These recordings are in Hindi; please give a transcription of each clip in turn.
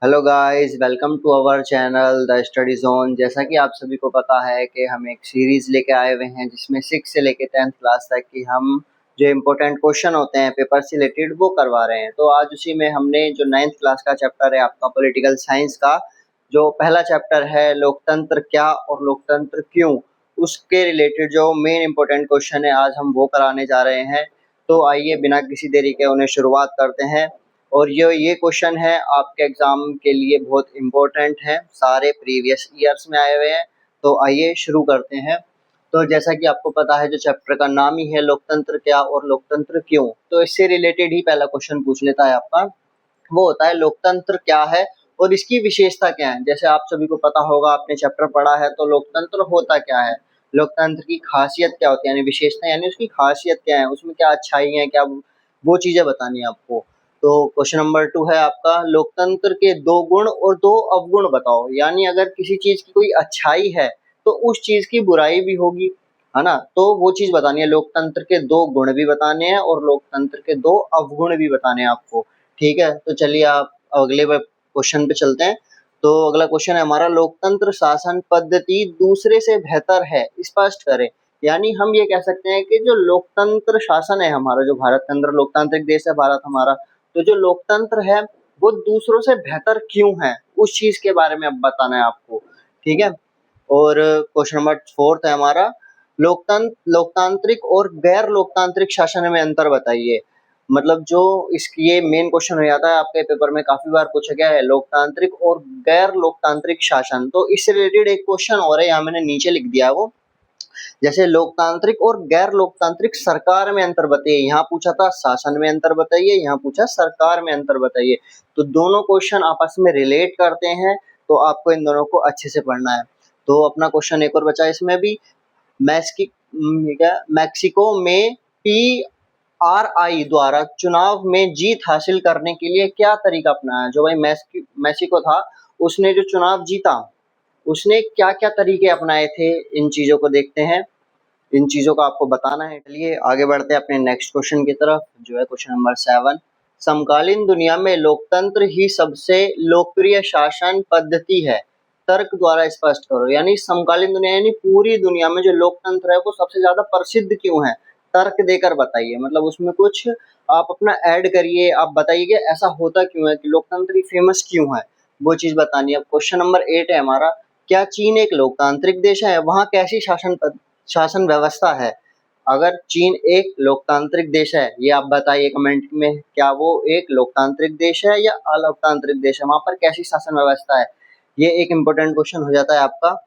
Hello guys, welcome to our channel the study zone. जैसा कि आप सभी को पता है कि हम एक सीरीज़ लेके आए हुए हैं जिसमें 6 से लेके 10th क्लास तक की हम जो इम्पोर्टेंट क्वेश्चन होते हैं पेपर से रिलेटेड वो करवा रहे हैं। तो आज उसी में हमने जो 9th क्लास का चैप्टर है आपका पॉलिटिकल साइंस का, जो पहला चैप्टर है लोकतंत्र क्या और लोकतंत्र क्यों, उसके रिलेटेड जो मेन इम्पोर्टेंट क्वेश्चन है आज हम वो कराने जा रहे हैं। तो आइए बिना किसी देरी के उन्हें शुरुआत करते हैं। और ये क्वेश्चन है आपके एग्ज़ाम के लिए बहुत इम्पोर्टेंट है, सारे प्रीवियस ईयर्स में आए हुए हैं। तो आइए शुरू करते हैं। तो जैसा कि आपको पता है जो चैप्टर का नाम ही है लोकतंत्र क्या और लोकतंत्र क्यों, तो इससे रिलेटेड ही पहला क्वेश्चन पूछ लेता है आपका। वो होता है लोकतंत्र क्या है और इसकी विशेषता क्या है। जैसे आप सभी को पता होगा, आपने चैप्टर पढ़ा है, तो लोकतंत्र होता क्या है, लोकतंत्र की खासियत क्या होती है, यानी विशेषता यानी उसकी खासियत क्या है, उसमें क्या अच्छाई है, क्या वो चीज़ें बतानी है आपको। तो क्वेश्चन नंबर 2 है आपका, लोकतंत्र के 2 गुण और 2 अवगुण बताओ। यानी अगर किसी चीज़ की कोई अच्छाई है तो उस चीज़ की बुराई भी होगी, है ना? तो वो चीज़ बतानी है। लोकतंत्र के 2 गुण भी बताने हैं और लोकतंत्र के 2 अवगुण भी बताने हैं आपको। ठीक है, तो चलिए आप अगले क्वेश्चन पे चलते हैं। तो अगला क्वेश्चन है हमारा, लोकतंत्र शासन पद्धति दूसरे से बेहतर है, स्पष्ट करें। यानी हम ये कह सकते हैं कि जो लोकतंत्र शासन है हमारा, जो भारत के अंदर लोकतांत्रिक देश है भारत हमारा, तो जो लोकतंत्र है वो दूसरों से बेहतर क्यों है, उस चीज के बारे में अब बताना है आपको। ठीक है। और क्वेश्चन नंबर 4 है हमारा, लोकतांत्रिक और गैर लोकतांत्रिक शासन में अंतर बताइए। मतलब जो इसकी ये मेन क्वेश्चन हो जाता है आपके पेपर में, काफी बार पूछा गया है लोकतांत्रिक और गैर लोकतांत्रिक शासन। तो इससे रिलेटेड एक क्वेश्चन और है, यहाँ मैंने नीचे लिख दिया है वो। जैसे लोकतांत्रिक और गैर लोकतांत्रिक सरकार में अंतर बताइए। यहाँ पूछा था शासन में अंतर बताइए, यहाँ पूछा सरकार में अंतर बताइए। तो दोनों क्वेश्चन आपस में रिलेट करते हैं, तो आपको इन दोनों को अच्छे से पढ़ना है। तो अपना क्वेश्चन एक और बचा इसमें भी, मैक्सिको में PRI द्वारा चुनाव में जीत हासिल करने के लिए क्या तरीका अपनाया। जो भाई मैक्सिको था, उसने जो चुनाव जीता, उसने क्या क्या तरीके अपनाए थे, इन चीजों को देखते हैं। इन चीजों का आपको बताना है। चलिए आगे बढ़ते हैं अपने नेक्स्ट क्वेश्चन की तरफ, जो है क्वेश्चन नंबर 7। समकालीन दुनिया में लोकतंत्र ही सबसे लोकप्रिय शासन पद्धति है, तर्क द्वारा स्पष्ट करो। यानी समकालीन दुनिया यानी पूरी दुनिया में जो लोकतंत्र है वो सबसे ज्यादा प्रसिद्ध क्यों है, तर्क देकर बताइए। मतलब उसमें कुछ आप अपना ऐड करिए, आप बताइए कि ऐसा होता क्यों है कि लोकतंत्र फेमस क्यों है, वो चीज बतानी है। अब क्वेश्चन नंबर 8 है हमारा, क्या चीन एक लोकतांत्रिक देश है, वहाँ कैसी शासन व्यवस्था है। अगर चीन एक लोकतांत्रिक देश है, ये आप बताइए कमेंट में, क्या वो एक लोकतांत्रिक देश है या अलोकतांत्रिक देश है, वहां पर कैसी शासन व्यवस्था है। ये एक इम्पोर्टेंट क्वेश्चन हो जाता है आपका।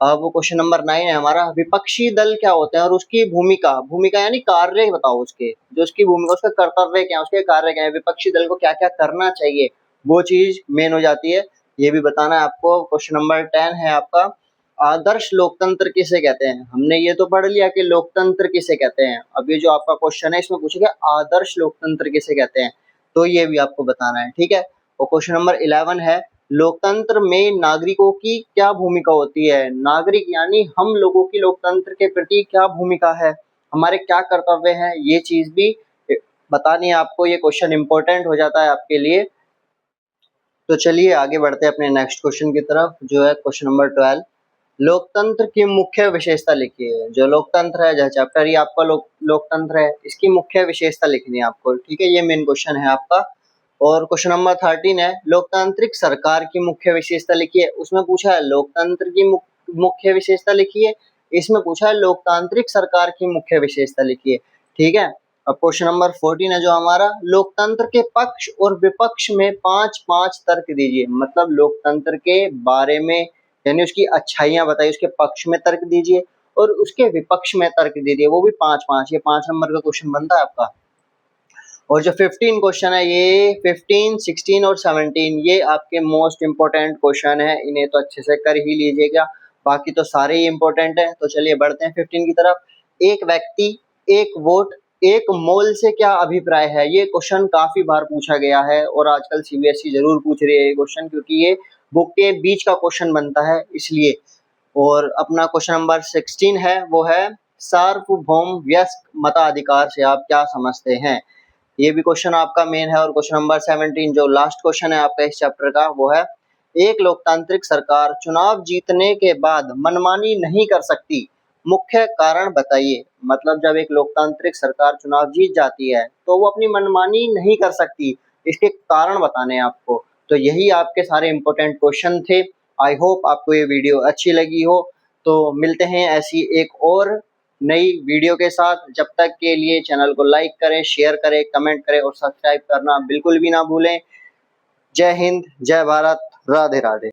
अब वो क्वेश्चन नंबर 9 है हमारा, विपक्षी दल क्या होते हैं और उसकी भूमिका, भूमिका यानी कार्य बताओ उसके, जो उसकी भूमिका, उसका कर्तव्य क्या है, उसके कार्य क्या है, विपक्षी दल को क्या क्या करना चाहिए, वो चीज मेन हो जाती है। ये भी बताना है आपको। क्वेश्चन नंबर 10 है आपका, आदर्श लोकतंत्र किसे कहते हैं। हमने ये तो पढ़ लिया कि लोकतंत्र किसे कहते हैं, अब ये जो आपका क्वेश्चन है इसमें पूछेगा आदर्श लोकतंत्र किसे कहते हैं, तो ये भी आपको बताना है। ठीक है। और क्वेश्चन नंबर 11 है, लोकतंत्र में नागरिकों की क्या भूमिका होती है। नागरिक यानी हम लोगों की लोकतंत्र के प्रति क्या भूमिका है, हमारे क्या कर्तव्य हैं, ये चीज भी बतानी है आपको। ये क्वेश्चन इंपॉर्टेंट हो जाता है आपके लिए। तो चलिए आगे बढ़ते हैं अपने नेक्स्ट क्वेश्चन की तरफ, जो है क्वेश्चन नंबर 12। लोकतंत्र की मुख्य विशेषता लिखिए। जो लोकतंत्र है, जो चैप्टर ही आपका लोकतंत्र है, इसकी मुख्य विशेषता लिखनी है आपको। ठीक है, ये मेन क्वेश्चन है आपका। और क्वेश्चन नंबर 13 है, लोकतांत्रिक सरकार की मुख्य विशेषता लिखिए। उसमें पूछा है लोकतंत्र की मुख्य विशेषता लिखिए, इसमें पूछा है लोकतांत्रिक सरकार की मुख्य विशेषता लिखिए। ठीक है। अब क्वेश्चन नंबर 14 है जो हमारा, लोकतंत्र के पक्ष और विपक्ष में 5-5 तर्क दीजिए। मतलब लोकतंत्र के बारे में यानी उसकी अच्छाइयाँ बताइए, उसके पक्ष में तर्क दीजिए और उसके विपक्ष में तर्क दीजिए, वो भी 5-5। ये 5 नंबर का क्वेश्चन बनता है आपका। और जो 15 क्वेश्चन है, ये 15, 16 और 17 ये आपके मोस्ट इंपोर्टेंट क्वेश्चन है, इन्हें तो अच्छे से कर ही लीजिएगा, बाकी तो सारे ही इंपॉर्टेंट हैं। तो चलिए बढ़ते हैं 15 की तरफ। एक व्यक्ति एक वोट एक मोल से क्या अभिप्राय है। ये क्वेश्चन काफी बार पूछा गया है और आजकल सीबीएसई जरूर पूछ रही है ये क्वेश्चन, क्योंकि ये बुक के बीच का क्वेश्चन बनता है इसलिए। और अपना क्वेश्चन नंबर 16 है, वो है सार्वभौम वयस्क मताधिकार से आप क्या समझते हैं। ये भी क्वेश्चन आपका मेन है। और क्वेश्चन नंबर 17 जो लास्ट क्वेश्चन है आपका इस चैप्टर का, वो है एक लोकतांत्रिक सरकार चुनाव जीतने के बाद मनमानी नहीं कर सकती, मुख्य कारण बताइए। मतलब जब एक लोकतांत्रिक सरकार चुनाव जीत जाती है तो वो अपनी मनमानी नहीं कर सकती, इसके कारण बताने हैं आपको। तो यही आपके सारे इंपॉर्टेंट क्वेश्चन थे। आई होप आपको ये वीडियो अच्छी लगी हो। तो मिलते हैं ऐसी एक और नई वीडियो के साथ। जब तक के लिए चैनल को लाइक करें, शेयर करें, कमेंट करें और सब्सक्राइब करना बिल्कुल भी ना भूलें। जय हिंद, जय भारत, राधे राधे।